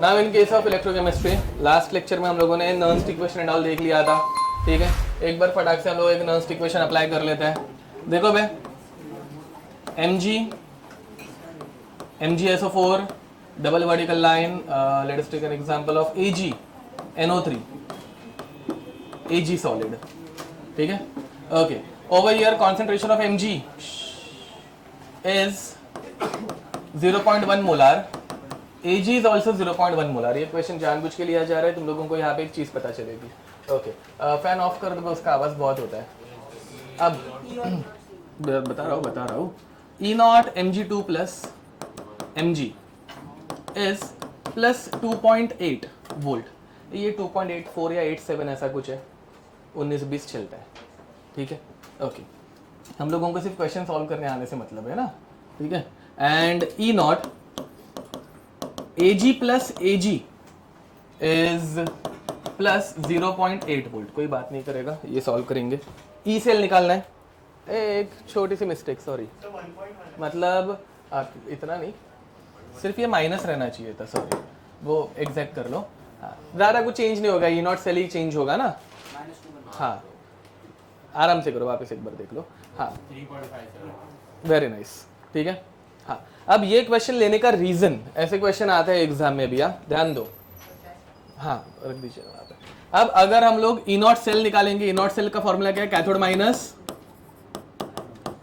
Now in case of electrochemistry, last lecture में हम लोगों ने नर्न्स इक्वेशन एंड ऑल देख लिया था, ठीक है। एक बार फटाक से हम लोग एक नर्न्स इक्वेशन अप्लाई कर लेते हैं। देखो भाई, MgSO4 double vertical line, let us take an example of AgNO3, Ag solid, ठीक है। Okay, over here concentration of Mg is 0.1 molar, Ag is also 0.1 molar। ये क्वेश्चन जानबूझ के लिया जा रहा है, तुम लोगों को यहाँ पे एक चीज पता चलेगी। ओके, फैन ऑफ कर दो, उसका आवाज बहुत होता है। अब बता रहा हूँ E0 Mg2 plus Mg is plus 2.8 volt. ये 2.84 या 87 ऐसा कुछ है, 19-20 चलता है, ठीक है। ओके, हम लोगों को सिर्फ क्वेश्चन सॉल्व करने आने से मतलब है ना, ठीक है। And E0 Ag plus Ag is plus 0.8 volt. कोई बात नहीं करेगा, ये सॉल्व करेंगे। ई सेल निकालना है, एक छोटी सी मिस्टेक, सॉरी, मतलब इतना नहीं, सिर्फ ये माइनस रहना चाहिए था, सॉरी, वो एग्जैक्ट कर लो। हाँ, ज़्यादा कुछ चेंज नहीं होगा, E0 सेल ही चेंज होगा ना। हाँ, आराम से करो, वापस एक बार देख लो। हाँ, 3.57, वेरी नाइस, ठीक है। हाँ, अब ये क्वेश्चन लेने का रीज़न, ऐसे क्वेश्चन आते हैं एग्जाम में भी, ध्यान दो। हाँ, रख दीजिए वहाँ पे। अब अगर हम लोग E0 सेल निकालेंगे, E0 सेल का फॉर्मूला क्या है? कैथोड माइनस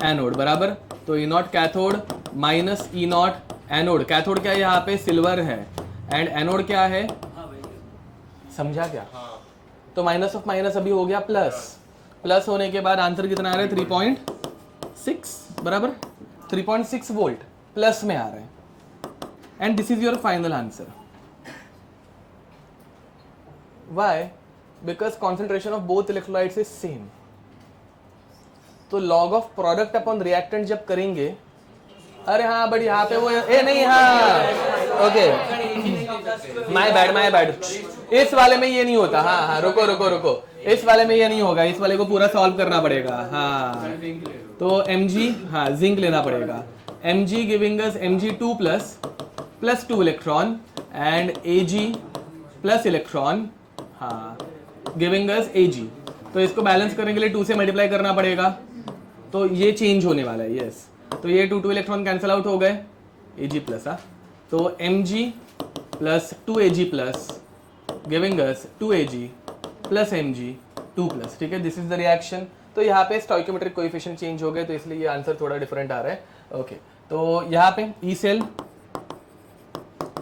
एनोड, बराबर। तो E0 cathode minus E0 anode. Cathode क्या है यहाँ पे? सिल्वर है, एंड एनोड क्या है? समझा क्या? तो माइनस ऑफ माइनस अभी हो गया प्लस। प्लस होने के बाद आंसर कितना आ रहा है? 3.6, बराबर। 3.6 वोल्ट प्लस में आ रहा है, and this is your final answer. Why? Because concentration of both electrolytes is same. तो log of product upon reactant जब करेंगे, अरे हाँ बट यहाँ पे वो नहीं, हाँ ओके, माय बैड, इस वाले में ये नहीं होता। हाँ, रुको, इस वाले में ये नहीं होगा, इस वाले को पूरा सॉल्व करना पड़ेगा। हाँ, तो Mg, हाँ जिंक लेना पड़ेगा। Mg giving us Mg2 plus 2 electron and Ag plus electron, हाँ, गिविंग अस Ag। तो इसको बैलेंस करने के लिए 2 से मल्टीप्लाई करना पड़ेगा, तो ये चेंज होने वाला है, यस। तो ये 2 इलेक्ट्रॉन कैंसिल आउट हो गए, Ag प्लस, तो Mg plus 2Ag plus giving us 2Ag plus Mg2 plus, ठीक है। This is the reaction. तो यहाँ पे स्टोइकियोमेट्रिक कोएफिशिएंट चेंज हो गए, तो इसलिए ये आंसर थोड़ा डिफरेंट आ रहा है। ओके, तो यहाँ पे E cell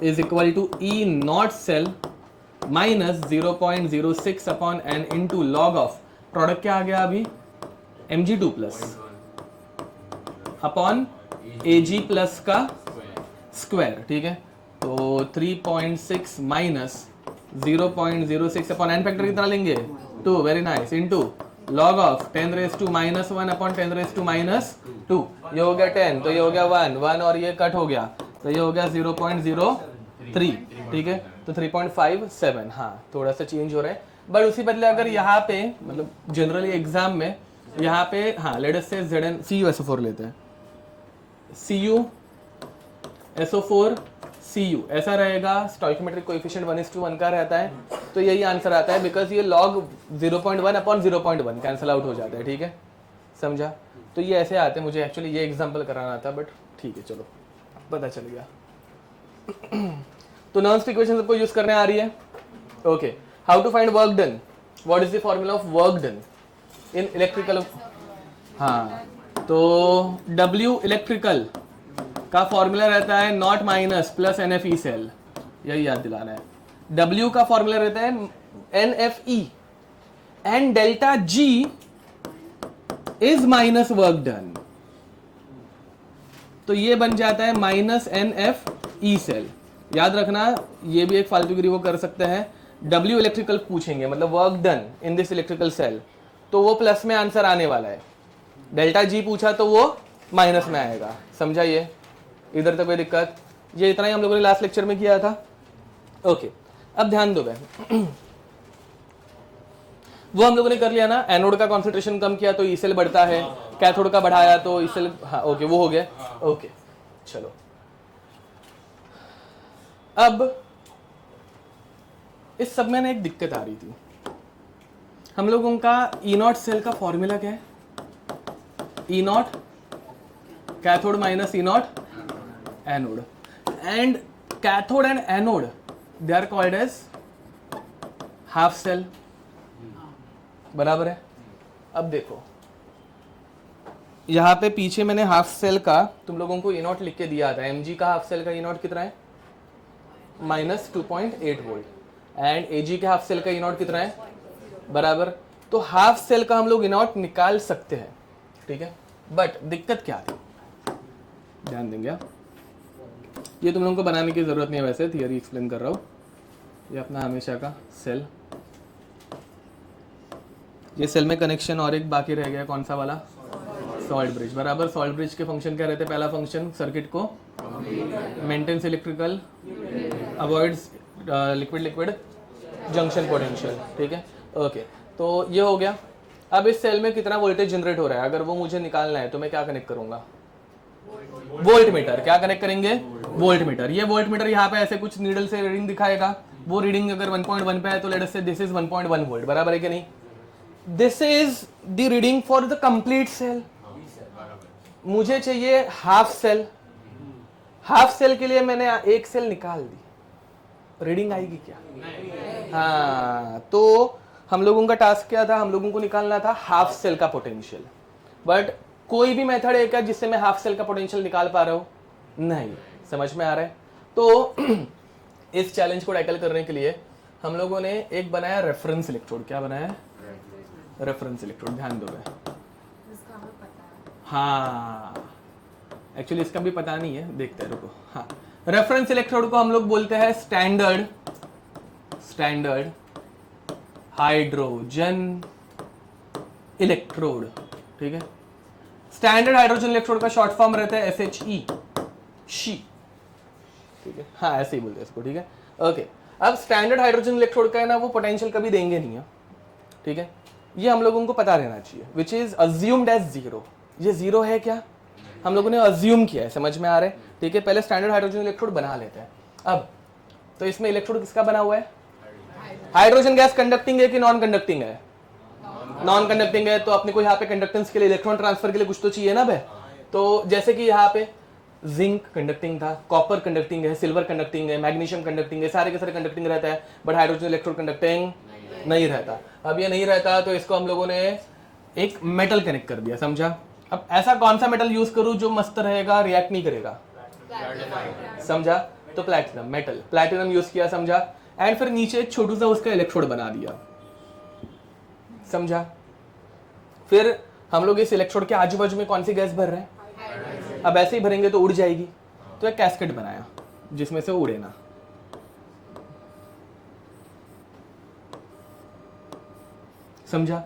is equal to E0 cell minus 0.06 upon N into log of product क्या आ गया अभी? Mg2 plus upon Ag plus का स्क्वायर, ठीक है। तो 3.6 माइनस 0.06 अपॉन एन फैक्टर कितना लेंगे? 2, very nice, into log of 10⁻⁻1 upon 10⁻⁻2। ये हो गया 10, तो ये हो गया 1 और ये कट हो गया, तो ये हो गया 0.03, ठीक है। तो 3.57, हाँ थोड़ा सा चेंज हो रहा है, बट उसी बदले अगर यहाँ पे मतलब जनरली एग्जाम में यहाँ पे, हाँ लेट अस से CuSO4 लेते हैं, CuSO4 Cu ऐसा रहेगा, स्टोइकियोमेट्रिक कोएफिशिएंट 1:1 का रहता है, तो यही आंसर आता है, बिकॉज ये लॉग 0.1 अपॉन 0.1 कैंसिल आउट हो जाता है, ठीक है, समझा। तो ये ऐसे आते हैं, मुझे एक्चुअली ये एग्जांपल कराना था, बट ठीक है, चलो पता चल गया। तो नॉन इक्वेशन सबको यूज करने आ रही है। Okay, how to find work done? What is the formula of work done in electrical? हाँ, तो W इलेक्ट्रिकल का फॉर्मूला रहता है not minus plus NFE cell, यही याद दिलाना है। W का फॉर्मूला रहता है NFE and delta G is minus work done, तो ये बन जाता है माइनस NFE सेल। याद रखना, ये भी एक फालतूगिरी वो कर सकते हैं। W इलेक्ट्रिकल पूछेंगे, मतलब work done in this electrical cell, तो वो प्लस में आंसर आने वाला है। डेल्टा G पूछा तो वो माइनस में आएगा, समझा? ये इधर तक कोई दिक्कत? ये इतना ही हम लोगों ने लास्ट लेक्चर में किया था। ओके, अब ध्यान दो भाई, वो हम लोगों ने कर लिया ना, एनोड का कॉन्सेंट्रेशन कम किया तो ई सेल बढ़ता है, कैथोड का बढ़ाया तो ई सेल, हाँ ओके, वो हो गया। ओके, चलो अब इस सब में ना एक दिक्कत आ रही थी। हम लोगों का ई नॉट सेल का फॉर्मूला क्या है? E naught cathode minus E naught anode, and cathode and anode they are called as half cell, बराबर है। अब देखो यहां पे पीछे मैंने हाफ सेल का तुम लोगों को ई नॉट लिख के दिया था। एमजी का हाफ सेल का ई नॉट कितना है? -2.8 वोल्ट, एंड एजी के हाफ सेल का ई नॉट कितना है? बराबर। तो हाफ सेल का हम लोग ई नॉट निकाल सकते हैं, ठीक है। बट दिक्कत क्या थी, ध्यान देंगे आप, ये तुम लोगों को बनाने की जरूरत नहीं है, वैसे थियरी एक्सप्लेन कर रहा हूं। ये अपना हमेशा का सेल, ये सेल में कनेक्शन और एक बाकी रह गया, कौन सा वाला? सॉल्ट ब्रिज, बराबर। सॉल्ट ब्रिज के फंक्शन क्या रहते हैं? पहला फंक्शन सर्किट को maintains electrical, avoids liquid liquid junction potential, ठीक है, ओके। तो ये हो गया। अब इस सेल में कितना वोल्टेज जनरेट हो रहा है, अगर वो मुझे निकालना है तो मैं क्या कनेक्ट करूंगा? Volt meter. क्या कनेक्ट करेंगे? Volt meter. ये वोल्ट मीटर यहाँ पे ऐसे कुछ नीडल से रीडिंग दिखाएगा, वो रीडिंग अगर 1.1 पे है तो लेट अस से दिस इज 1.1 वोल्ट, बराबर है कि नहीं? This is the reading for the complete cell. मुझे चाहिए हाफ सेल। हाफ सेल के लिए मैंने एक सेल निकाल दी, रीडिंग आएगी क्या? हाँ, तो हम लोगों का टास्क क्या था? हम लोगों को निकालना था हाफ सेल का पोटेंशियल। बट कोई भी मेथड है क्या जिससे मैं हाफ सेल का पोटेंशियल निकाल पा रहा हूं? नहीं। समझ में आ रहा है? तो इस चैलेंज को टैकल करने के लिए हम लोगों ने एक बनाया रेफरेंस इलेक्ट्रोड। क्या बनाया? Reference electrode. ध्यान दो। हाँ, एक्चुअली इसका भी पता नहीं है, देखते हैं, रुको। हाँ, रेफरेंस इलेक्ट्रोड को हम लोग बोलते हैं स्टैंडर्ड हाइड्रोजन इलेक्ट्रोड, ठीक है। स्टैंडर्ड हाइड्रोजन इलेक्ट्रोड का शॉर्ट फॉर्म रहता है SHE, शी, ठीक है। हाँ, ऐसे ही बोलते हैं इसको, ठीक है, ओके। अब स्टैंडर्ड हाइड्रोजन इलेक्ट्रोड का है ना, वो पोटेंशियल कभी देंगे नहीं है, ठीक है। ये हम लोगों को पता रहना चाहिए, which is assumed as zero. ये जीरो है क्या? हम लोगों ने अज्यूम किया है, समझ में आ रहा है, ठीक है। पहले स्टैंडर्ड हाइड्रोजन इलेक्ट्रोड बना लेते हैं। अब तो इसमें इलेक्ट्रोड किसका बना हुआ है? हाइड्रोजन गैस कंडक्टिंग है कि नॉन कंडक्टिंग है? नॉन कंडक्टिंग है, तो अपने को यहाँ पे कंडक्टेंस के लिए, इलेक्ट्रॉन ट्रांसफर के लिए कुछ तो चाहिए ना भाई। तो जैसे कि यहाँ पे जिंक कंडक्टिंग था, कॉपर कंडक्टिंग है, सिल्वर कंडक्टिंग है, मैग्नीशियम कंडक्टिंग है, सारे के सारे कंडक्टिंग रहता है, बट हाइड्रोजन इलेक्ट्रोड कंडक्टिंग नहीं रहता। अब ये नहीं रहता तो इसको हम लोगों ने एक मेटल कनेक्ट कर दिया, समझा। अब ऐसा कौन सा मेटल यूज करूं जो मस्त रहेगा, रिएक्ट नहीं करेगा, समझा। तो प्लैटिनम, मेटल प्लैटिनम यूज किया, समझा। एंड फिर नीचे एक छोटू सा उसका इलेक्ट्रोड बना दिया, समझा। फिर हम लोग इस इलेक्ट्रोड के आजू बाजू में कौन सी गैस भर रहे हैं? अब ऐसे ही भरेंगे तो उड़ जाएगी, तो एक कैस्केट बनाया जिसमें से उड़े ना, समझा।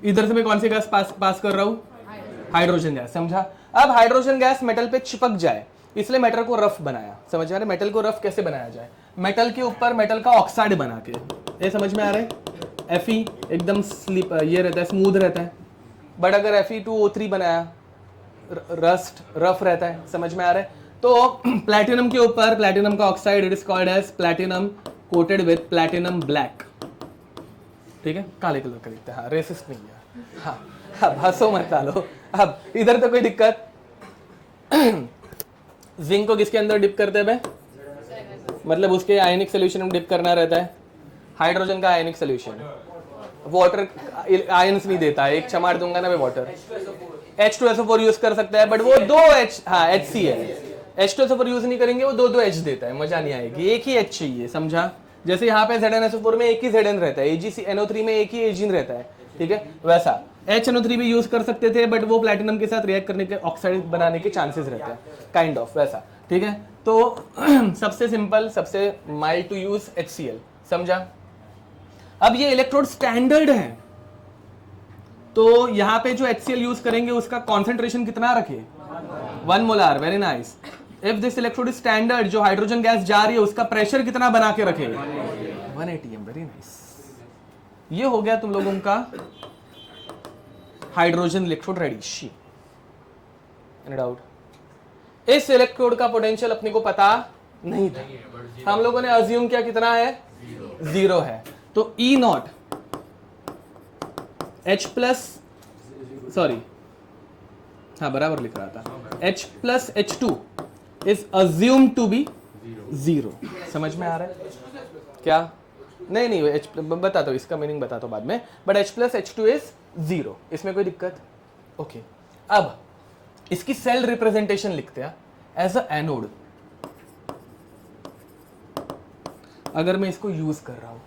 इधर से मैं कौन सी गैस पास कर रहा हूं? हाइड्रोजन गैस, समझा। अब हाइड्रोजन गैस मेटल पे चिपक जाए, इसलिए मेटल को रफ बनाया, समझ आ रहा है। मेटल को रफ कैसे बनाया जाए? मेटल के ऊपर मेटल का ऑक्साइड बना के, ये समझ में आ रहा है। Fe एकदम स्लिप ये रहता है, स्मूथ रहता है, बट अगर Fe2O3 बनाया, रस्ट रफ रहता है, समझ में आ रहा है। तो प्लैटिनम के ऊपर प्लैटिनम का oxide, it is called as platinum coated with platinum black, ठीक है, काले कलर का दिखता है। हाँ, रेसिस्ट नहीं है। हाँ, अब हंसो मत डालो। अब इधर तो कोई दिक्कत। जिंक को किसके अंदर डिप करते हैं? मतलब उसके आयनिक सोल्यूशन में डिप करना रहता है। हाइड्रोजन का आयनिक सोल्यूशन, वाटर आयंस नहीं देता है, एक चमार दूंगा ना मैं वाटर। H2SO4 यूज कर सकता है, बट वो दो H, हाँ HCl। H2SO4 यूज नहीं करेंगे, वो दो H देता है, मजा नहीं आएगी। एक ही H चाहिए, समझा। जैसे यहाँ पे ZnSO4 में एक ही Zn रहता है, AgNO3 में एक ही Agin रहता है, ठीक है। वैसा HNO3 भी यूज कर सकते थे, बट वो प्लैटिनम के साथ रिएक्ट करने के ऑक्साइड बनाने के चांसेस रहते हैं, काइंड ऑफ वैसा, ठीक है। तो सबसे सिंपल, सबसे माइल्ड टू यूज HCl, समझा। अब ये इलेक्ट्रोड स्टैंडर्ड है, तो यहां पे जो HCl यूज करेंगे उसका कॉन्सेंट्रेशन कितना रखे? 1 molar, very nice. If this electrode is standard, जो हाइड्रोजन गैस जा रही है उसका प्रेशर कितना बना के रखे? 1 atm, वेरी नाइस। ये हो गया तुम लोगों का hydrogen electrode ready. She, any doubt? इस इलेक्ट्रोड का पोटेंशियल अपने को पता नहीं था, हम लोगों ने अज्यूम किया कितना है? जीरो है, तो E naught H plus, sorry हाँ बराबर लिख रहा था, H plus H2 is assume to be zero. समझ में आ रहा है क्या? नहीं नहीं H बताता हूँ, इसका मीनिंग बताता हूँ बाद में, but H plus H2 is zero, इसमें कोई दिक्कत? ओके अब इसकी सेल रिप्रेजेंटेशन लिखते हैं एज अ एनोड। अगर मैं इसको यूज कर रहा हूं,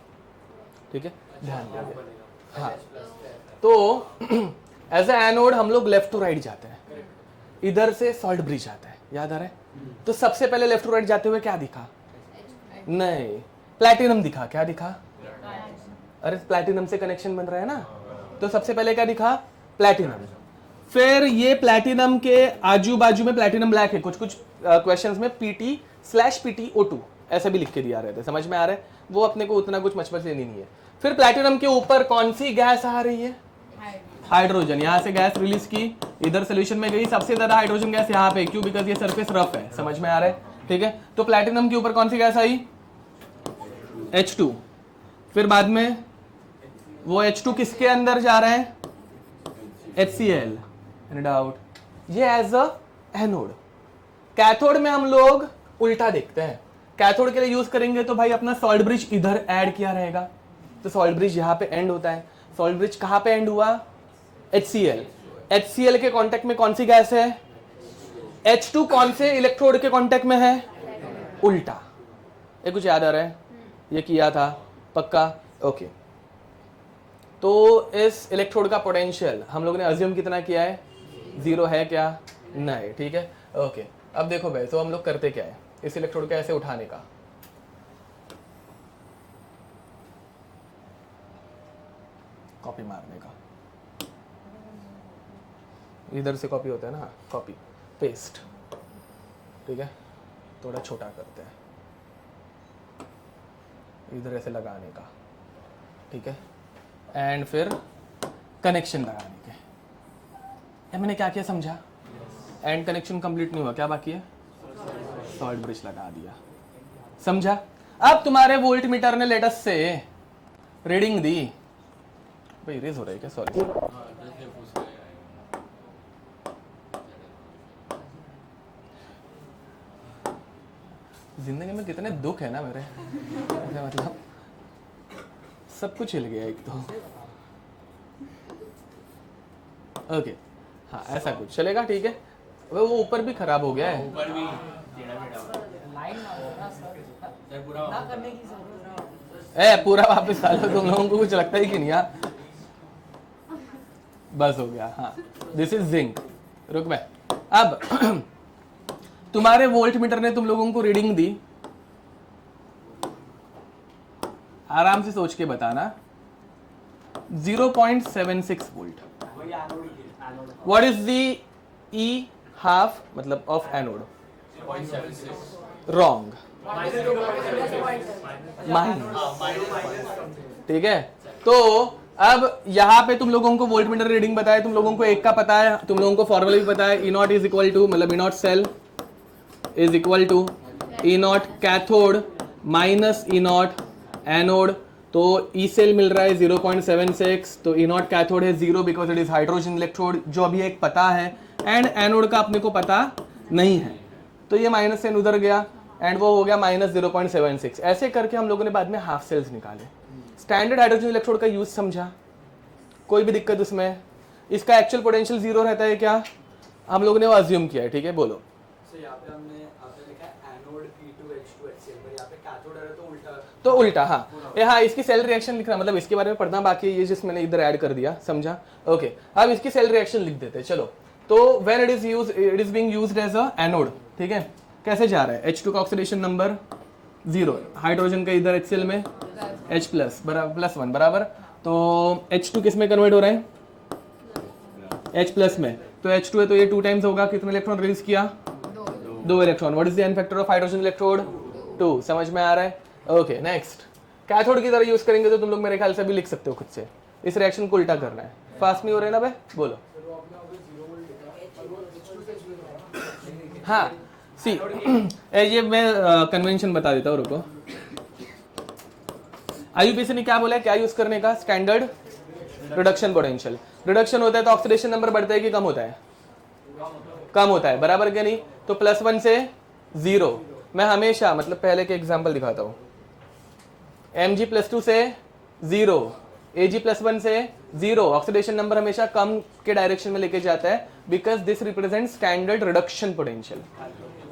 ठीक है, ध्यान दीजिए। हाँ तो एज अ एनोड हम लोग लेफ्ट टू राइट जाते हैं, इधर से सॉल्ट ब्रिज आता है, याद आ रहा है? तो सबसे पहले लेफ्ट टू राइट जाते हुए क्या दिखा? नहीं, प्लैटिनम दिखा। क्या दिखा? अरे प्लैटिनम से कनेक्शन बन रहा है ना, तो सबसे पहले क्या दिखा? प्लैटिनम। फिर ये प्लैटिनम के आजू बाजू में प्लैटिनम ब्लैक है, कुछ कुछ क्वेश्चंस में PT/PtO2 ऐसे भी लिख के दिया रहता है, समझ में आ रहा है? वो अपने को उतना कुछ मचमच लेनी नहीं है। फिर प्लैटिनम के ऊपर कौन सी गैस आ रही है? हाइड्रोजन। यहाँ से गैस रिलीज की, इधर सोल्यूशन में गई, सबसे ज्यादा हाइड्रोजन गैस यहाँ पे, क्यों? बिकॉज ये सरफेस रफ है, समझ में आ रहा है? ठीक है, तो प्लैटिनम के ऊपर कौन सी गैस आई? H2। फिर बाद में वो H2 किसके अंदर जा रहा है? HCl। Any doubt? ये एज अ एनोड। कैथोड में हम लोग उल्टा देखते हैं। कैथोड के लिए यूज करेंगे तो भाई अपना सॉल्ट ब्रिज इधर ऐड किया रहेगा, तो सॉल्ट ब्रिज यहाँ पे एंड होता है। सॉल्ट ब्रिज कहाँ पे एंड हुआ? HCl। HCl के कांटेक्ट में कौन सी गैस है? H2 कौन से इलेक्ट्रोड के कांटेक्ट में है? उल्टा। ये कुछ याद आ रहा है? ये किया था पक्का? ओके। तो इस इलेक्ट्रोड का पोटेंशियल हम लोग ने अज्यूम कितना किया है? जीरो है क्या? नहीं, ठीक है, ओके। अब देखो भाई, तो हम लोग करते क्या है इस इलेक्ट्रोड को ऐसे उठाने का? कॉपी मारने का। इधर से कॉपी होता है ना, कॉपी पेस्ट, ठीक है, थोड़ा छोटा करते हैं, इधर ऐसे लगाने का, ठीक है, एंड फिर कनेक्शन लगाने के। ये मैंने क्या किया समझा? एंड कनेक्शन कंप्लीट नहीं हुआ, क्या बाकी है? सॉल्ट ब्रिज लगा दिया, समझा? अब तुम्हारे वोल्ट मीटर ने लेटस से रीडिंग दी, भाई रेज हो रहा है क्या? सॉरी, जिंदगी में कितने दुख है ना मेरे, मतलब सब कुछ हिल गया एक तो। ओके हाँ, ऐसा कुछ चलेगा, ठीक है। वो ऊपर भी खराब हो गया है, ऊपर भी पूरा वापस डालो, तुम लोगों को कुछ लगता ही कि नहीं? यार बस हो गया। हाँ, दिस इज जिंक। रुक मैं अब तुम्हारे वोल्ट मीटर ने तुम लोगों को रीडिंग दी, आराम से सोच के बताना, 0.76 volt. What is the E half मतलब ऑफ एनोड? रॉन्ग, माइनस, ठीक है। तो अब यहाँ पे तुम लोगों को वोल्ट मीटर रीडिंग बताया, तुम लोगों को एक का पता है, तुम लोगों को फॉर्मूला भी पता है, E naught is equal to, मतलब E naught cell is equal to E naught cathode minus E naught anode. तो E सेल मिल रहा है 0.76, तो E नॉट कैथोड है 0 because it is hydrogen electrode, जो अभी एक पता है, एंड एनोड का अपने को पता नहीं है, तो ये माइनस से उधर गया एंड वो हो गया माइनस 0.76। ऐसे करके हम लोगों ने बाद में हाफ सेल्स निकाले। स्टैंडर्ड हाइड्रोजन इलेक्ट्रोड का यूज समझा? कोई भी दिक्कत उसमें? इसका एक्चुअल पोटेंशियल जीरो रहता है क्या? हम लोगों ने वो अज्यूम किया है, ठीक है, बोलो। यहाँ पे हमने लिखा है एनोड P2H2 HCl, पर यहाँ पे कैथोड है तो उल्टा, तो उल्टा। हाँ हाँ, इसकी सेल रिएक्शन लिखना, मतलब इसके बारे में पढ़ना बाकी है, ये जिस मैंने इधर ऐड कर दिया, समझा? ओके, अब इसकी सेल रिएक्शन लिख देते हैं, चलो। तो when it is being used as a anode, ठीक है, कैसे जा रहा है? H2 का ऑक्सीडेशन नंबर 0, हाइड्रोजन का इधर HCl में H प्लस +1 बराबर, तो H2 किस में कन्वर्ट हो रहा है? H प्लस में, तो H2 है तो ये 2 टाइम्स होगा, कितने इलेक्ट्रॉन रिलीज किया? 2 electron. What is the n factor of hydrogen electrode? 2, समझ में आ रहा है? ओके नेक्स्ट, कैथोड की तरह यूज करेंगे तो तुम लोग मेरे ख्याल से भी लिख सकते हो खुद से, इस रिएक्शन को उल्टा करना है। फास्ट नहीं हो रहे ना भाई, बोलो। हाँ सी ये मैं कन्वेंशन बता देता हूँ, रुको। आईयूपीएसी ने क्या बोला है, क्या यूज करने का, स्टैंडर्ड रिडक्शन पोटेंशियल। रिडक्शन होता है तो ऑक्सीडेशन नंबर बढ़ता है कि कम होता है, कम होता है, बराबर क्या नहीं। तो +1 से 0, मैं हमेशा मतलब पहले के एग्जांपल दिखाता हूँ, Mg+2 से 0, Ag+1 से 0, ऑक्सीडेशन नंबर हमेशा कम के डायरेक्शन में लेके जाता है, because this represent standard reduction potential.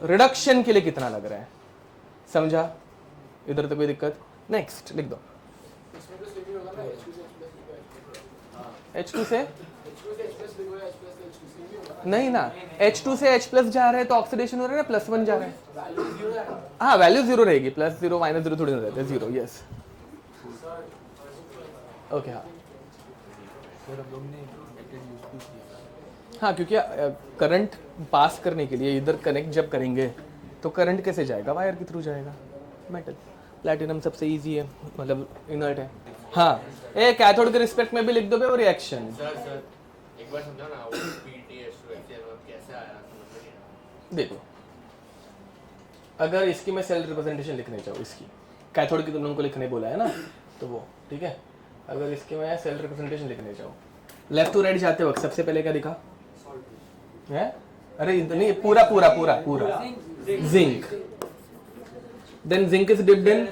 Reduction के लिए कितना लग रहा है, समझा, इधर तो कोई दिक्कत। नेक्स्ट लिख दो, H2 से नहीं ना, H2 से H+ जा रहा है तो ऑक्सीडेशन हो रहा है ना, +1 जा रहा है, हाँ वैल्यू 0 रहेगी, +0 -0 थोड़ी ना रहते हैं, 0, यस ओके। हाँ हाँ, क्योंकि करंट पास करने के लिए इधर कनेक्ट जब करेंगे तो करंट कैसे जाएगा, वायर के थ्रू जाएगा, मेटल। प्लैटिनम सबसे इजी है, मतलब इनर्ट है। हाँ, ए कैथोड के रिस्पेक्ट में भी लिख दो बे वो रिएक्शन। सर एक बार समझाओ ना, वो PTH2HCl कैसे आया, समझ में नहीं आया। देखो, अगर इसकी मैं सेल रिप्रेजेंटेशन लिखने चाहूँ, इसकी कैथोड की तुम लोगों को लिखने बोला है ना, तो वो ठीक है। अगर इसकी मैं सेल रिप्रेजेंटेशन लिखने चाहूँ, लेफ्ट टू राइट जाते वक्त सबसे पहले क्या दिखा है, अरे नहीं, पूरा पूरा पूरा पूरा zinc, then zinc is dipped in,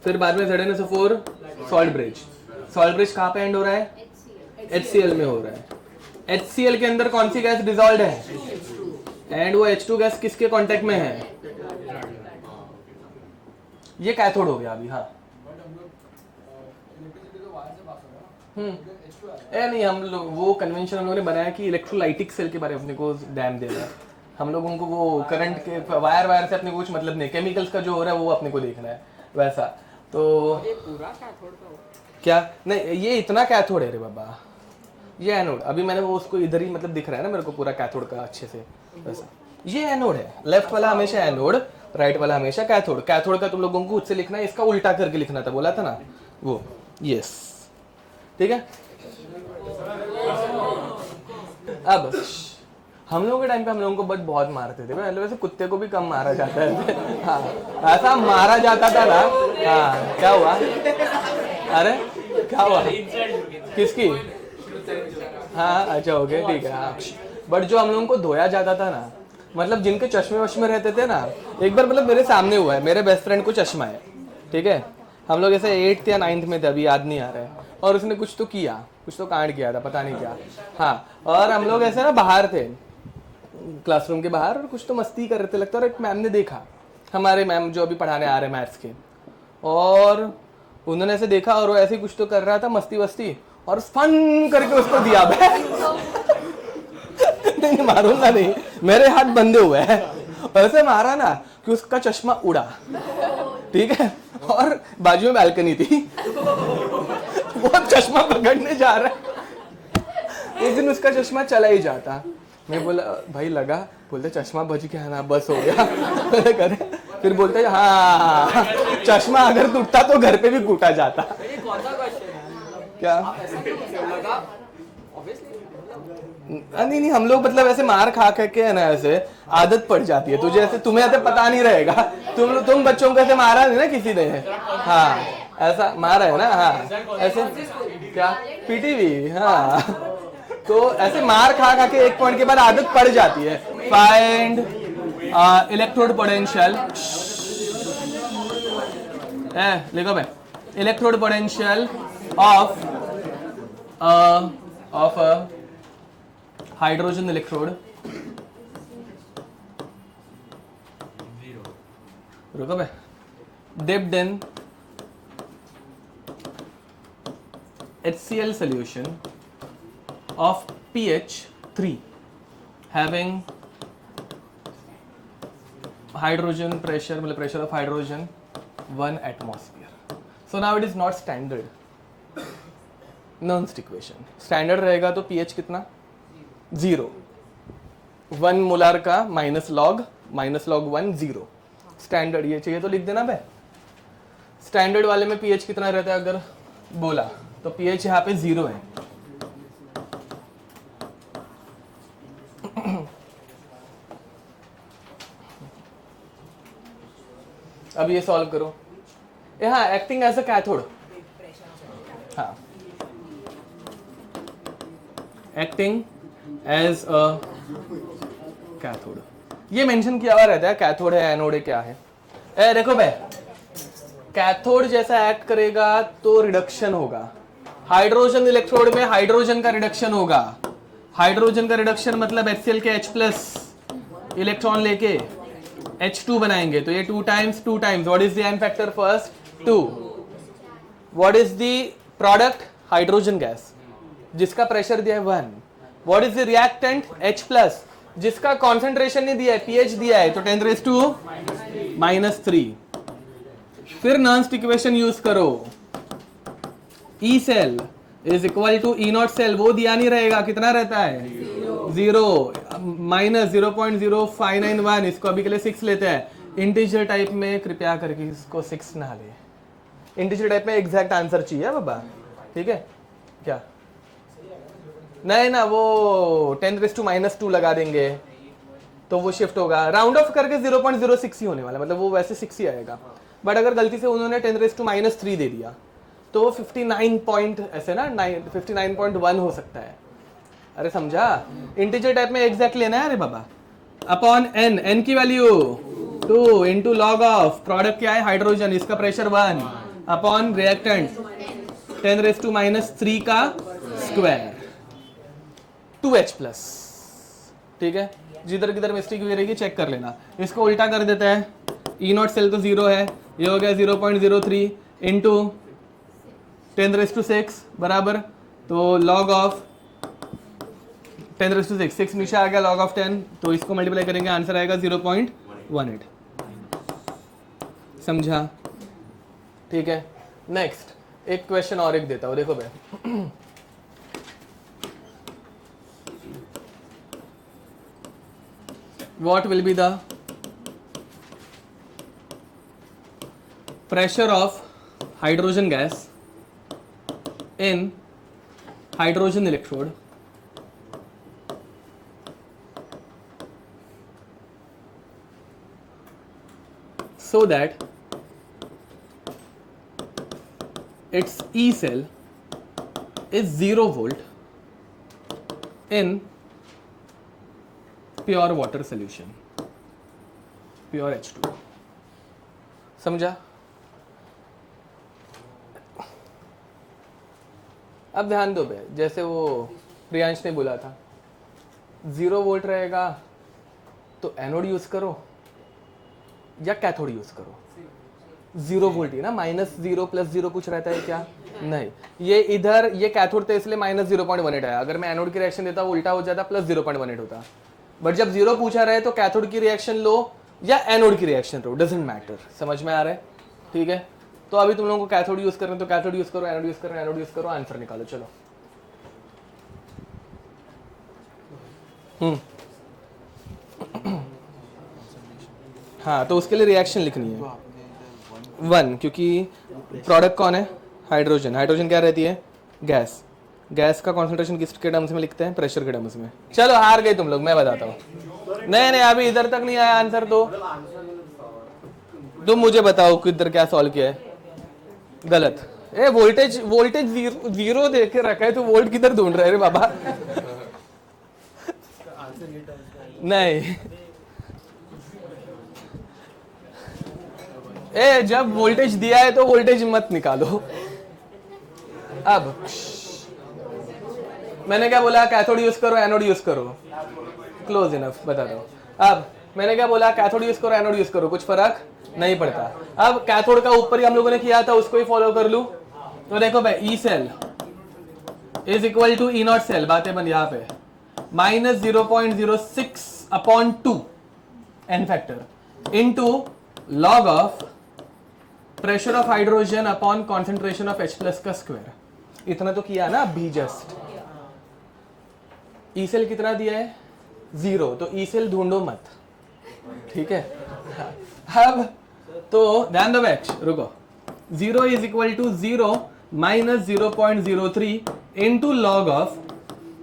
फिर बाद में ZnSO4 salt bridge. Salt bridge कहाँ पे एंड हो रहा है, HCl में हो रहा है। HCl के अंदर कौन सी गैस डिसॉल्व है, एंड वो H2 गैस किसके कांटेक्ट में है, ये कैथोड हो गया अभी। हाँ ए नहीं, हम लोग वो कन्वेंशन हम लोगों ने बनाया कि इलेक्ट्रोलाइटिक सेल के बारे में अपने को डैम देना है, हम लोगों को वो करंट के वायर से अपने को कुछ मतलब नहीं, केमिकल्स का जो हो रहा है वो अपने को देखना है वैसा। तो ये पूरा कैथोड का हो, क्या नहीं, ये इतना कैथोड है रे बाबा, ये एनोड। अभी मैंने वो उसको इधर ही मतलब दिख रहा है ना मेरे को पूरा कैथोड का अच्छे से वैसा। ये एनोड है, लेफ्ट वाला हमेशा एनोड, राइट वाला हमेशा कैथोड। कैथोड का तुम लोगों को उससे लिखना है, इसका उल्टा करके लिखना था, बोला था ना वो, यस ठीक है। अब हम लोगों के टाइम पे हम लोगों को बट बहुत मारते थे, मतलब वैसे कुत्ते को भी कम मारा जाता है। हाँ ऐसा मारा जाता था ना। हाँ क्या हुआ, अरे क्या हुआ, किसकी, हाँ अच्छा ओके ठीक है। हाँ बट जो हम लोगों को धोया जाता था ना, मतलब जिनके चश्मे वश्मे रहते थे ना, एक बार मतलब मेरे सामने हुआ है, मेरे बेस्ट फ्रेंड को चश्मा है, ठीक है, हम लोग ऐसे 8th या 9th में थे, अभी याद नहीं आ रहा है, और उसने कुछ तो किया, कुछ तो कांड किया था, पता नहीं क्या। हाँ और हम लोग ऐसे ना बाहर थे, क्लासरूम के बाहर, और कुछ तो मस्ती कर रहे थे लगता है, और एक मैम ने देखा, हमारे मैम जो अभी पढ़ाने आ रहे हैं मैथ्स के, और उन्होंने ऐसे देखा और वो ऐसे ही कुछ तो कर रहा था मस्ती वस्ती, और फन करके उसको दिया। नहीं मारूंगा नहीं, मेरे हाथ बंधे हुए हैं, ऐसे मारा ना कि उसका चश्मा उड़ा, ठीक है, और बाजू में बालकनी थी, वो चश्मा पकड़ने जा रहा है, उस दिन उसका चश्मा चला ही जाता। मैं बोला भाई लगा, बोलते चश्मा बच गया ना, बस हो गया। करे फिर बोलते हाँ चश्मा अगर टूटता तो घर पे भी कूटा जाता। ये कौन सा क्वेश्चन है, क्या लगा नहीं नहीं, हम लोग मतलब ऐसे मार खा के है ना, ऐसे आदत पड़ जाती है तुझे, ऐसे तुम्हें ऐसे पता नहीं रहेगा, तुम बच्चों को ऐसे मारा नहीं ना किसी ने, हाँ ऐसा मारा है ना, हाँ ऐसे क्या पीटीवी, हाँ तो ऐसे मार खा खा के एक पॉइंट के बाद आदत पड़ जाती है। फाइंड इलेक्ट्रोड पोटेंशियल, लिखो भाई, electrode potential of hydrogen electrode, रुको भाई, dipped in HCl solution of pH 3 having hydrogen pressure, मतलब pressure of hydrogen 1 atmosphere. So now it is not standard, Nernst equation. Standard रहेगा तो pH कितना 0, 1 molar का minus log 1 0, standard ये चाहिए तो लिख देना भाई। स्टैंडर्ड वाले में pH कितना रहता है अगर बोला तो pH यहाँ पे 0 है। अब ये सॉल्व करो, हाँ, एक्टिंग एज अ कैथोड, हाँ, एक्टिंग एज अ कैथोड। ये मेंशन किया हुआ रहता है, कैथोड है, एनोड है, क्या है। देखो भाई, कैथोड जैसा एक्ट करेगा तो रिडक्शन होगा। हाइड्रोजन इलेक्ट्रोड में हाइड्रोजन का रिडक्शन होगा। हाइड्रोजन का रिडक्शन मतलब HCl के H+ इलेक्ट्रॉन लेके H2 बनाएंगे, तो ये 2 times 2 times. What is the n factor first? 2। What is the product? Hydrogen gas, जिसका प्रेशर दिया है 1। What is the reactant? H+, जिसका कॉन्सेंट्रेशन नहीं दिया है, pH दिया है, तो 10⁻³ फिर नॉन्स्ट इक्वेशन यूज करो, E cell is equal to E0 cell, वो दिया नहीं रहेगा, कितना रहता है? 0 माइनस 0.0591, इसको अभी के लिए 6 लेते हैं। इंटीजर टाइप में कृपया करके इसको 6 ना ले, इंटीजर टाइप में एग्जैक्ट आंसर चाहिए बाबा, ठीक है क्या? नहीं ना, वो 10⁻² लगा देंगे तो वो शिफ्ट होगा, राउंड ऑफ करके 0.06 ही होने वाला, मतलब वो वैसे 6 ही आएगा। बट अगर गलती से उन्होंने 10⁻³ दे दिया तो वो 59 पॉइंट ऐसे ना 59.1 हो सकता है। अरे समझा, इंटीजर टाइप में एग्जैक्ट लेना है। अरे बाबा, अपॉन n की value 2 into log of product क्या है? हाइड्रोजन, इसका प्रेशर 1 अपॉन रिएक्टेंट 10⁻³ का स्क्वायर 2H+, ठीक है। जिधर किधर मिस्टेक हुई रहेगी चेक कर लेना। इसको उल्टा कर देता है, E0 सेल तो 0 है, ये हो गया 0.03 इंटू 10⁻6 बराबर, तो लॉग ऑफ 10⁻6, 6 नीचे आ गया, लॉग ऑफ 10, तो इसको मल्टीप्लाई करेंगे, आंसर आएगा 0.18। समझा, ठीक है। नेक्स्ट एक क्वेश्चन और एक देता हूं, देखो भाई। What will be the pressure of hydrogen gas in hydrogen electrode so that its E cell is 0 volt in pure water solution, pure H2। समझा? अब ध्यान दो बे, जैसे वो प्रियांश ने बोला था 0 वोल्ट रहेगा तो एनोड यूज करो या कैथोड यूज करो। 0 वोल्ट ही ना, -0 +0 कुछ रहता है क्या? नहीं, ये इधर ये कैथोड थे इसलिए -0.18 आया। अगर मैं एनोड की रिएक्शन देता उल्टा हो जाता, +0.18 होता। बट जब 0 पूछा रहे तो कैथोड की रिएक्शन लो या एनोड की रिएक्शन लो, डजंट मैटर। समझ में आ रहा है? ठीक है, तो अभी तुम लोगों को कैथोड यूज करना तो कैथोड यूज करो, एनोड यूज करो, एनोड यूज करो, आंसर निकालो। चलो हाँ, तो उसके लिए रिएक्शन लिखनी है 1, क्योंकि प्रोडक्ट कौन है? हाइड्रोजन। हाइड्रोजन क्या रहती है? गैस। गैस का कॉन्सेंट्रेशन किसके टर्म्स में लिखते हैं? प्रेशर के टर्म्स में। चलो हार गए तुम लोग, मैं बताता हूँ। नहीं अभी इधर तक नहीं आया आंसर, तो तुम मुझे बताओ किधर क्या सॉल्व किया है। गलत। वोल्टेज 0 दे के रखा है तो वोल्ट किधर ढूंढ रहे रे बाबा? नहीं, जब वोल्टेज दिया है तो वोल्टेज मत निकालो। अब मैंने क्या बोला? कैथोड यूज करो, एनोड यूज करो, क्लोज इनफ, बता दो। अब मैंने क्या बोला? कैथोड यूज करो, एनोड यूज करो, कुछ फर्क नहीं पड़ता। अब कैथोड का ऊपर ही हम लोगों ने किया था, उसको ही फॉलो कर लूं तो देखो भाई, E cell is equal to E0 cell, बातें बंद यहाँ पे, -0.06/2 n factor into log of pressure of hydrogen upon concentration of H+ का स्क्वायर। इतना तो किया ना अभी जस्ट। ई सेल कितना दिया है? 0, तो ई सेल ढूंढो मत, ठीक है। अब तो ध्यान दो बैच, रुको। 0 is equal to 0 minus 0.03 into log of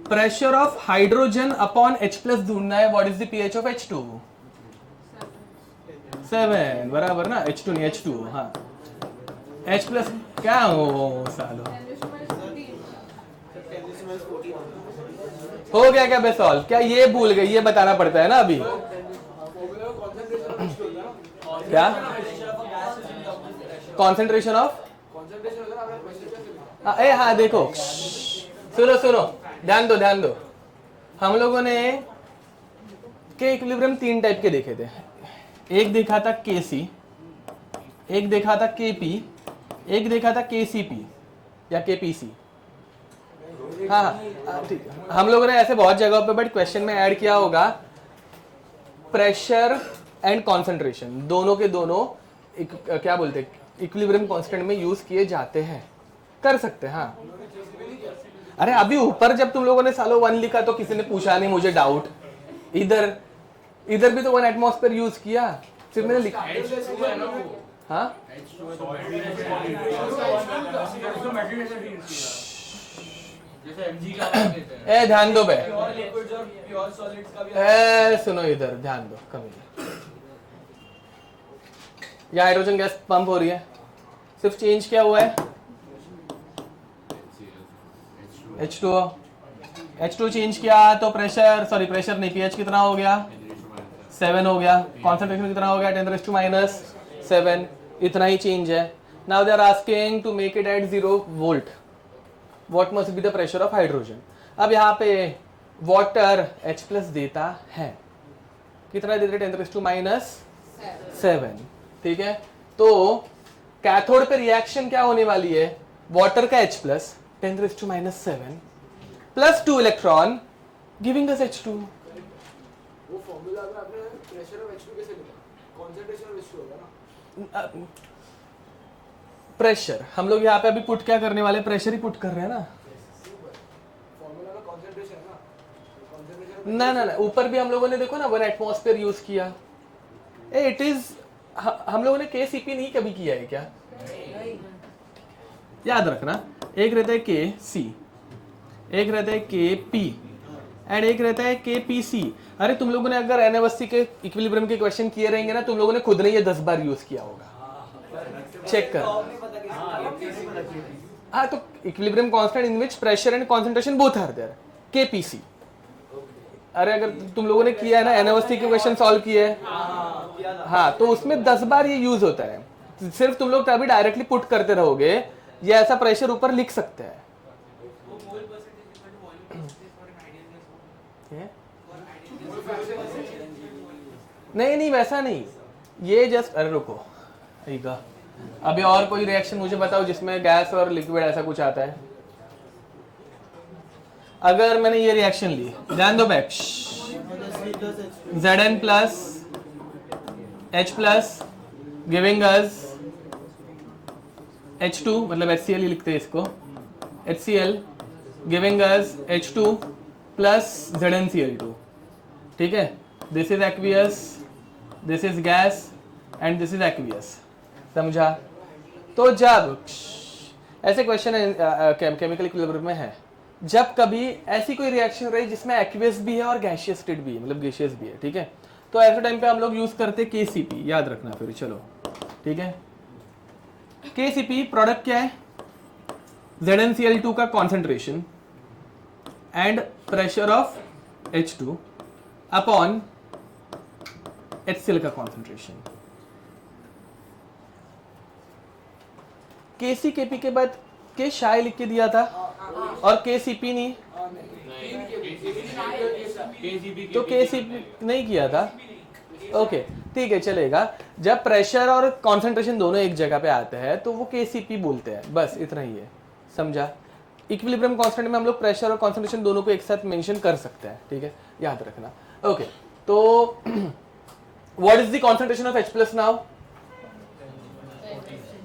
pressure of hydrogen upon H+ ढूंढना है। What is the pH of H2? 7 बराबर ना, H2 नहीं H2, हाँ H प्लस क्या हो सालो, हो गया क्या बे सॉल्व? क्या ये भूल गई? ये बताना पड़ता है ना अभी। क्या कॉन्सेंट्रेशन ऑफ, हाँ देखो, सुनो सुनो, ध्यान दो ध्यान दो। हम लोगों ने के इक्विलिब्रियम 3 टाइप के देखे थे। एक देखा था केसी, एक देखा था केपी, एक देखा था केसीपी या केपीसी। हाँ ठीक, हम लोगों ने ऐसे बहुत जगहों पे बट क्वेश्चन में ऐड किया होगा प्रेशर एंड कॉन्सेंट्रेशन, दोनों के दोनों क्या बोलते हैं इक्विलिब्रियम कांस्टेंट में यूज किए जाते हैं, कर सकते हैं। हाँ अरे अभी ऊपर जब तुम लोगों ने सालो 1 लिखा तो किसी ने पूछा नहीं मुझे डाउट। इधर इधर भी तो 1 एटमॉस्फेयर यूज किया, सिर्फ मैंने लिखा। हाँ ए ध्यान दो बे, ए सुनो इधर ध्यान दो, कमी या हाइड्रोजन गैस पंप हो रही है, सिर्फ चेंज क्या हुआ है H2O, H2 चेंज किया तो प्रेशर, सॉरी प्रेशर नहीं, pH कितना हो गया 7 हो गया, कॉन्सेंट्रेशन कितना हो गया 10⁻⁷, इतना ही चेंज है। Now they are asking to make it at 0 volt, what must be the pressure of hydrogen. अब यहाँ पे वाटर H प्लस देता है, कितना देते 10⁻⁷, ठीक है। तो कैथोड पे रिएक्शन क्या होने वाली है, वाटर का H plus 10⁻⁷ plus 2 electron giving us H2। वो फॉर्मूला में आपने प्रेशर ऑफ H2 कैसे लिखा? कंसंट्रेशन ऑफ H2 होगा ना। प्रेशर हम लोग यहाँ पे अभी पुट क्या करने वाले, प्रेशर ही पुट कर रहे हैं ना। फॉर्मूला में कंसंट्रेशन है ना, कंसंट्रेशन ना ना ना, ऊपर भी हम लोगों ने देखो ना 1 एटमॉस्फेयर यूज किया। इट इज हम लोगों ने KCP नहीं कभी किया है क्या? याद रखना, एक रहता है KC, एक रहता है KP एंड एक रहता है KPC। अरे तुम लोगों ने अगर एनएवएससी के इक्विलिब्रियम के क्वेश्चन किए रहेंगे ना, तुम लोगों ने खुद ने ये 10 बार यूज किया होगा, चेक कर। हाँ तो equilibrium constant in which pressure and concentration both are there, KPC। अरे अगर तुम लोगों ने किया है ना एनएवएससी के क्वेश्चन सॉल्व किए हैं, हाँ तो उसमें 10 बार ये यूज होता है। सिर्फ तुम लोग तभी डायरेक्टली पुट करते रहोगे, ये ऐसा प्रेशर ऊपर लिख सकते हैं। नहीं नहीं वैसा नहीं, ये जस्ट, अरे रुको ठीक है, अभी और कोई रिएक्शन मुझे बताओ जिसमें गैस और लिक्विड ऐसा कुछ आता है। अगर मैंने ये रिएक्शन ली, ध्यान दो back, Zn plus H plus giving us H2, मतलब HCl ही लिखते हैं इसको, HCl giving us H2 plus ZnCl2, ठीक है। This is aqueous, this is gas and this is aqueous, समझा। तो जब ऐसे क्वेश्चन केमिकल इक्विलिब्रियम में है, जब कभी ऐसी कोई रिएक्शन रही जिसमें एक्वियस भी है और गैसियस स्टेट भी है, मतलब गैसियस भी है, ठीक है, तो ऐसे टाइम पे हम लोग यूज करते हैं KCP, याद रखना फिर, चलो ठीक है। KCP प्रोडक्ट क्या है, ZnCl2 का concentration and pressure of H2 upon HCl का कॉन्सेंट्रेशन। KCKP के बाद के शाय लिख के दिया था और KCP नहीं, तो KCP नहीं किया था, ओके ठीक है चलेगा। जब प्रेशर और कंसंट्रेशन दोनों एक जगह पे आते हैं तो वो KCP बोलते हैं, बस इतना ही है, समझा। इक्विलिब्रियम कांस्टेंट में हम लोग प्रेशर और कंसंट्रेशन दोनों को एक साथ मेंशन कर सकते हैं, ठीक है, याद रखना। ओके तो what is the concentration of H plus now,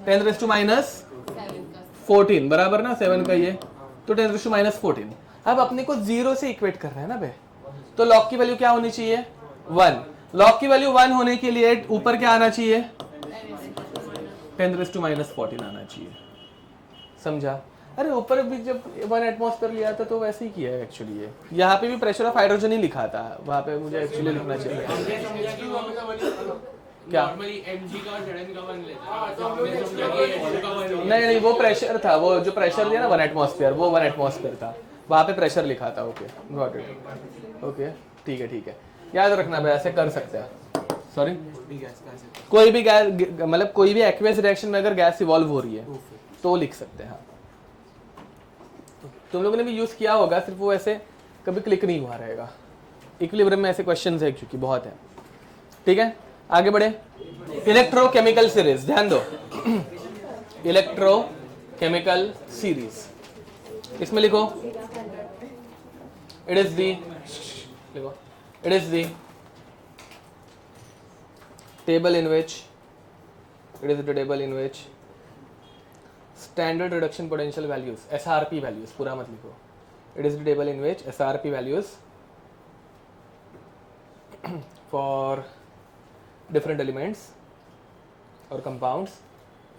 10⁻⁴ बराबर ना, 7 का ये, तो 10⁻⁴। अब अपने को 0 से इक्वेट कर रहे हैं ना बे, तो लॉग की वैल्यू क्या होनी चाहिए 1। लॉग की वैल्यू 1 होने के लिए ऊपर क्या आना चाहिए 10⁻⁴ आना चाहिए, समझा। अरे ऊपर भी जब 1 एटमॉस्फेयर लिया था तो वैसे ही किया है एक्चुअली। ये यहाँ पे भी प्रेशर ऑफ हाइड्रोजन ही लिखा था, वहाँ पे मुझे एक्चुअली लिखना चाहिए। क्या? नॉर्मली mg का और zn का 1 लेते हाँ, हैं, तो हम लोग वैसे समझा कि SU का 1 नहीं नहीं, वो प्रेशर था, वो जो प्रेशर दिया ना 1 एटमॉस्फेयर, वो 1 एटमॉस्फेयर था, वहाँ पे प्रेशर लिखा था। ओके गॉट इट, ओके ठीक है ठीक है, याद रखना भाई, ऐसे कर सकते हैं। सॉरी, कोई भी गैस, मतलब कोई भी एक्वियस रिएक्शन में अगर गैस इवॉल्व हो रही है तो लिख सकते हैं। हाँ, तुम लोगों ने भी यूज किया होगा, सिर्फ वो ऐसे कभी क्लिक नहीं हुआ रहेगा। इक्विलिब्रियम में ऐसे क्वेश्चंस है क्योंकि बहुत है। ठीक है, आगे बढ़े। इलेक्ट्रोकेमिकल सीरीज, ध्यान दो। इलेक्ट्रोकेमिकल सीरीज, इसमें लिखो इट इज दी, लिखो it is the table in which, it is the table in which standard reduction potential values, SRP values, पूरा मत लिखो, it is the table in which SRP values for different elements or compounds,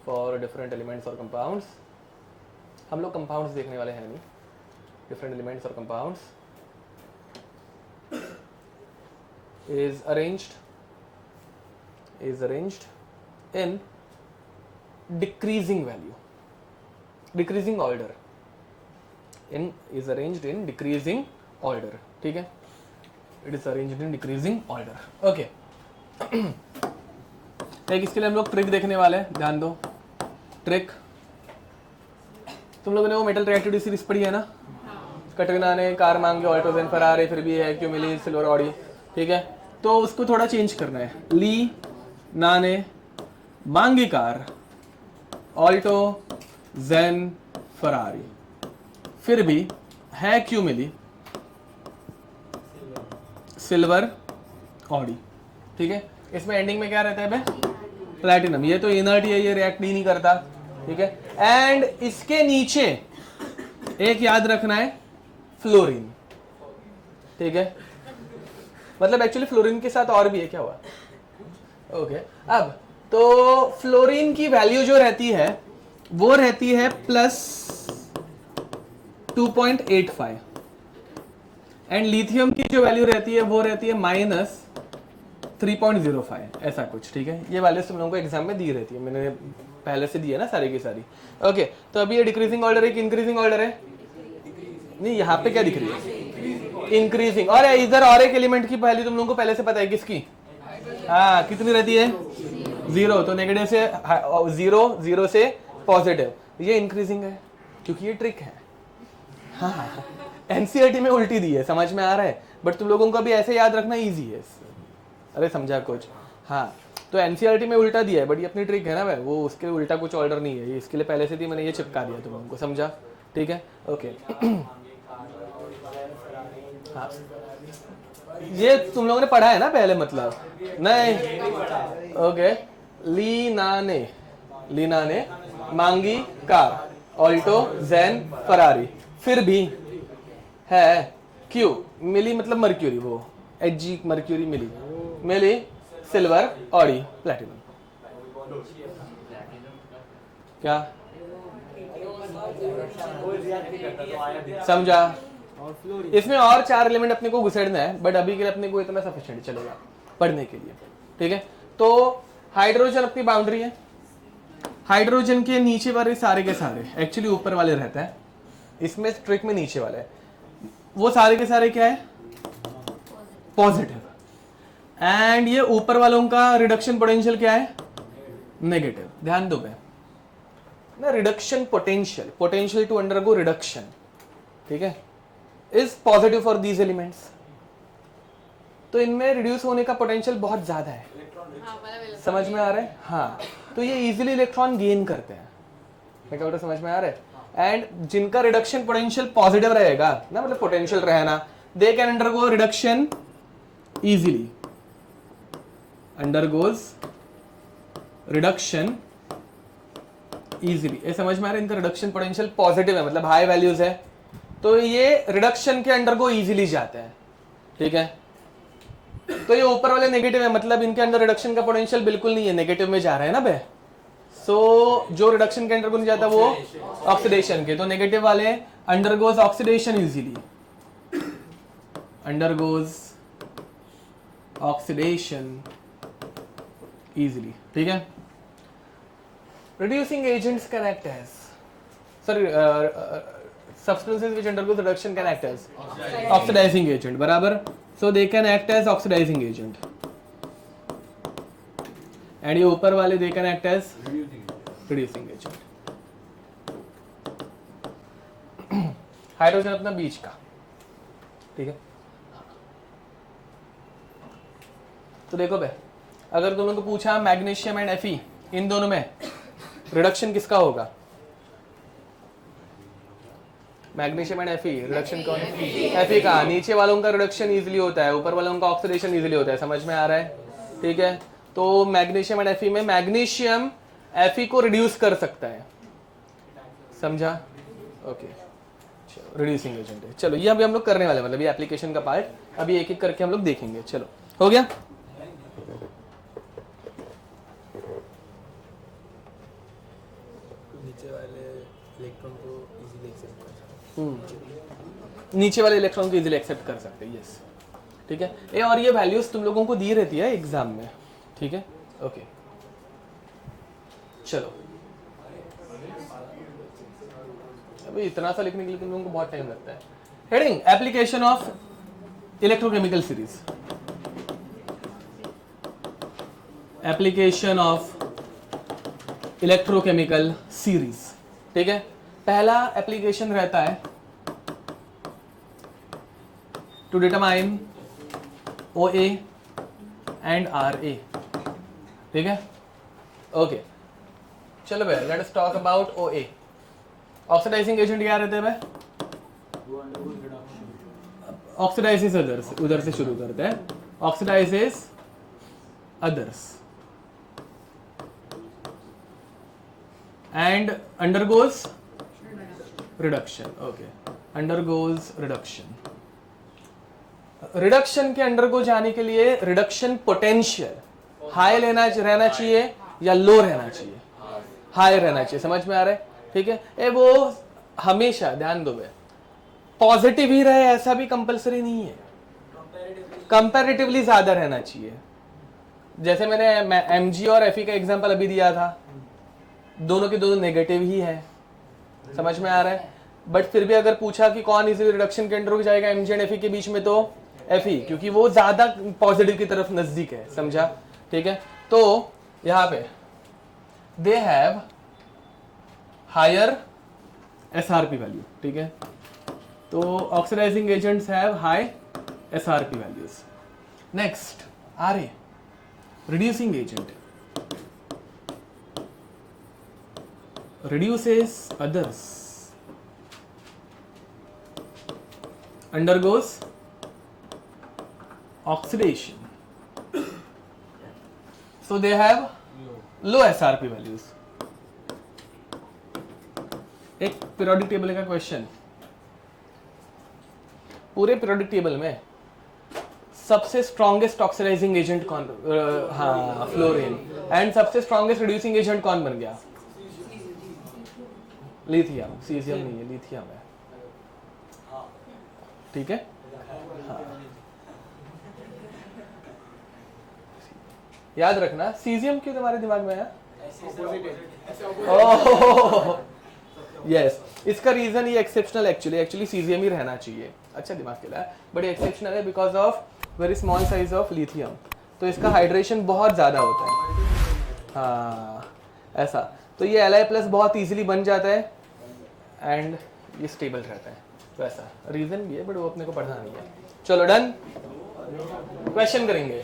for different elements or compounds, हम लोग compounds देखने वाले हैं नहीं, different elements or compounds is arranged in decreasing value, decreasing order, is arranged in decreasing order। ठीक है, it is arranged in decreasing order। Okay, एक इसके लिए हम लोग ट्रिक देखने वाले हैं, ध्यान दो। ट्रिक, तुम लोगों ने वो मेटल रिएक्टिविटी सीरीज पढ़ी है ना? कटरीना ने कार मांगे, ऑल्टोजेन फरारी, फिर भी है क्यों मिली सिल्वर ऑडी। ठीक है, तो उसको थोड़ा चेंज करना है। ली ना ने मांगी कार, ऑल्टो जेन फरारी, फिर भी है क्यों मिली सिल्वर ऑडी। ठीक है, इसमें एंडिंग में क्या रहता है भाई? प्लैटिनम। ये तो इनर्ट है, ये रिएक्ट ही नहीं करता। ठीक है, एंड इसके नीचे एक याद रखना है, फ्लोरीन। ठीक है, मतलब एक्चुअली फ्लोरीन के साथ और भी है, क्या हुआ? ओके, अब तो फ्लोरीन की वैल्यू जो रहती है वो रहती है +2.85 एंड लिथियम की जो वैल्यू रहती है वो रहती है -3.05, ऐसा कुछ। ठीक है, ये वैल्यूज तुम लोगों को एग्जाम में दी रहती है, मैंने पहले से दी है ना सारी की सारी। ओके, तो अभी ये डिक्रीजिंग ऑर्डर है कि इंक्रीजिंग ऑर्डर है? नहीं, यहाँ पे क्या दिख रही है? इंक्रीजिंग। और इधर और एक एलिमेंट की वैल्यू तुम लोगों को पहले से पता है, किसकी? हाँ, कितनी रहती है? 0। तो नेगेटिव से 0 से पॉजिटिव, ये इंक्रीजिंग है क्योंकि ये ट्रिक है। हाँ, एनसीईआरटी में उल्टी दी है, समझ में आ रहा है, बट तुम लोगों को भी ऐसे याद रखना इजी है। अरे समझा कुछ? हाँ, तो एनसीईआरटी में उल्टा दिया है, बट ये अपनी ट्रिक है ना भाई, वो उसके उल्टा कुछ ऑर्डर नहीं है, ये इसके लिए पहले से थी, मैंने ये चिपका दिया तुम लोगों को, समझा? ठीक है, ओके। हाँ, ये तुम लोगों ने पढ़ा है ना पहले, मतलब नहीं? ओके, लीना ने मांगी कार, ऑल्टो जेन फरारी, फिर भी है क्यों मिली, मतलब मर्क्यूरी, वो एचजी मर्क्यूरी मिली सिल्वर ऑडी प्लैटिनम। क्या समझा? इसमें और 4 एलिमेंट अपने को घुसेड़ना है, बट अभी के लिए अपने को इतना सफिशिएंट चलेगा पढ़ने के लिए। ठीक है, तो हाइड्रोजन अपनी बाउंड्री है, हाइड्रोजन के नीचे वाले सारे के सारे एक्चुअली ऊपर वाले रहते हैं, इसमें ट्रिक में नीचे वाले है, वो सारे के सारे क्या है? पॉजिटिव। एंड ये ऊपर वालों का रिडक्शन पोटेंशियल क्या है? नेगेटिव। ध्यान दो ना, reduction potential to undergo reduction, ठीक है, is positive for these elements. तो इनमें रिड्यूस होने का पोटेंशियल बहुत ज्यादा है। समझ में आ रहा है? हाँ, तो ये इजीली इलेक्ट्रॉन गेन करते हैं। मैं क्या बोल रहा, समझ में आ रहा है? एंड जिनका रिडक्शन पोटेंशियल पॉजिटिव रहेगा ना, मतलब पोटेंशियल रहना, they can undergo reduction easily, undergoes reduction easily. ये समझ में आ रहा है? इनका रिडक्शन पोटेंशियल पॉजिटिव है, मतलब हाई वैल्यूज है, तो ये रिडक्शन के अंडर को इजीली जाते हैं। ठीक है, तो ये ऊपर वाले नेगेटिव है, मतलब इनके अंदर रिडक्शन का पोटेंशियल बिल्कुल नहीं है, नेगेटिव में जा रहा है ना बे। सो जो रिडक्शन के अंडर को नहीं जाता वो ऑक्सीडेशन के, तो नेगेटिव वाले undergoes oxidation easily, undergoes oxidation easily, ठीक है। reducing agents can act as, sorry, substances which undergo reduction can act as oxidizing agent, बराबर। so they can act as oxidizing agent, and ये ऊपर वाले they can act as reducing agent। Hydrogen अपना बीच का, ठीक है। तो देखो बे, अगर तुम लोगों को पूछा मैग्नीशियम एंड Fe इन दोनों में रिडक्शन किसका होगा? मैग्नीशियम एंड Fe रिडक्शन कौन? Fe का। नीचे वालों का रिडक्शन इजीली होता है, ऊपर वालों का ऑक्सीडेशन इजीली होता है, समझ में आ रहा है? ठीक है। तो मैग्नीशियम एंड Fe में मैग्नीशियम Fe को रिड्यूस कर सकता है, समझा? ओके, रिड्यूसिंग एजेंट है। चलो ये अभी हम लोग करने वाले, मतलब ये एप्लीकेशन का पार्ट अभी एक एक करके हम लोग देखेंगे। चलो हो गया। नीचे वाले इलेक्ट्रॉन को इजीली एक्सेप्ट कर सकते हैं। नीचे वाले इलेक्ट्रॉन को इजीली एक्सेप्ट कर सकते हैं, यस, ठीक है। ये और ये वैल्यूज तुम लोगों को दी रहती है एग्जाम में, ठीक है। ओके चलो, अभी इतना सा लिखने के लिए तुम लोगों को बहुत टाइम लगता है। Heading application of electrochemical series, application of electrochemical series, ठीक है। पहला एप्लीकेशन रहता है to determine OA and RA, ठीक है। ओके चलो भाई, let us talk about OA। Oxidising agent क्या रहते हैं भाई? ऑक्सीडाइजेस अदर्स, उधर से शुरू करते हैं। Oxidises others and undergoes reduction, okay, undergoes reduction। Reduction के अंडरगो जाने के लिए रिडक्शन पोटेंशियल हाई रहना चाहिए या लो रहना चाहिए? हाई रहना चाहिए, समझ में आ रहा है? ठीक है। ए वो हमेशा ध्यान दो बे, पॉजिटिव ही रहे ऐसा भी कंपलसरी नहीं है, कंपैरेटिवली ज्यादा रहना चाहिए। जैसे मैंने Mg और Fe का एग्जांपल अभी दिया था, दोनों के दोनों नेगेटिव ही है, समझ में आ रहा है? बट फिर भी अगर पूछा कि कौन इसी रिडक्शन के अंडर हो जाएगा Mg एंड Fe के बीच में, तो Fe, क्योंकि वो ज्यादा पॉजिटिव की तरफ नजदीक है, समझा? ठीक है। तो यहां पे they have higher SRP value, ठीक है। तो oxidising agents have high SRP values. Next RA, reducing agent, reduces others, undergoes oxidation, so they have low SRP values। एक पीरियोडिक टेबल का क्वेश्चन, पूरे पीरियोडिक टेबल में सबसे स्ट्रॉन्गेस्ट ऑक्सीडाइजिंग एजेंट कौन? हाँ, फ्लोरीन। एंड सबसे स्ट्रॉन्गेस्ट रिड्यूसिंग एजेंट कौन बन गया? लिथियम। सीजियम नहीं है, लिथियम है, ठीक है। हाँ। याद रखना, सीजियम क्यों तुम्हारे दिमाग में है? ओह यस, इसका रीजन ये एक्सेप्शनल, एक्चुअली सीजियम ही रहना चाहिए, अच्छा दिमाग के लिए, बट ये एक्सेप्शनल है because of very small size of lithium, तो इसका हाइड्रेशन बहुत ज्यादा होता है। हाँ ऐसा, तो ये Li+ बहुत इजीली बन जाता है एंड ये स्टेबल रहता है, तो ऐसा रीजन भी है, बट वो अपने को पढ़ना नहीं है। चलो डन, क्वेश्चन करेंगे।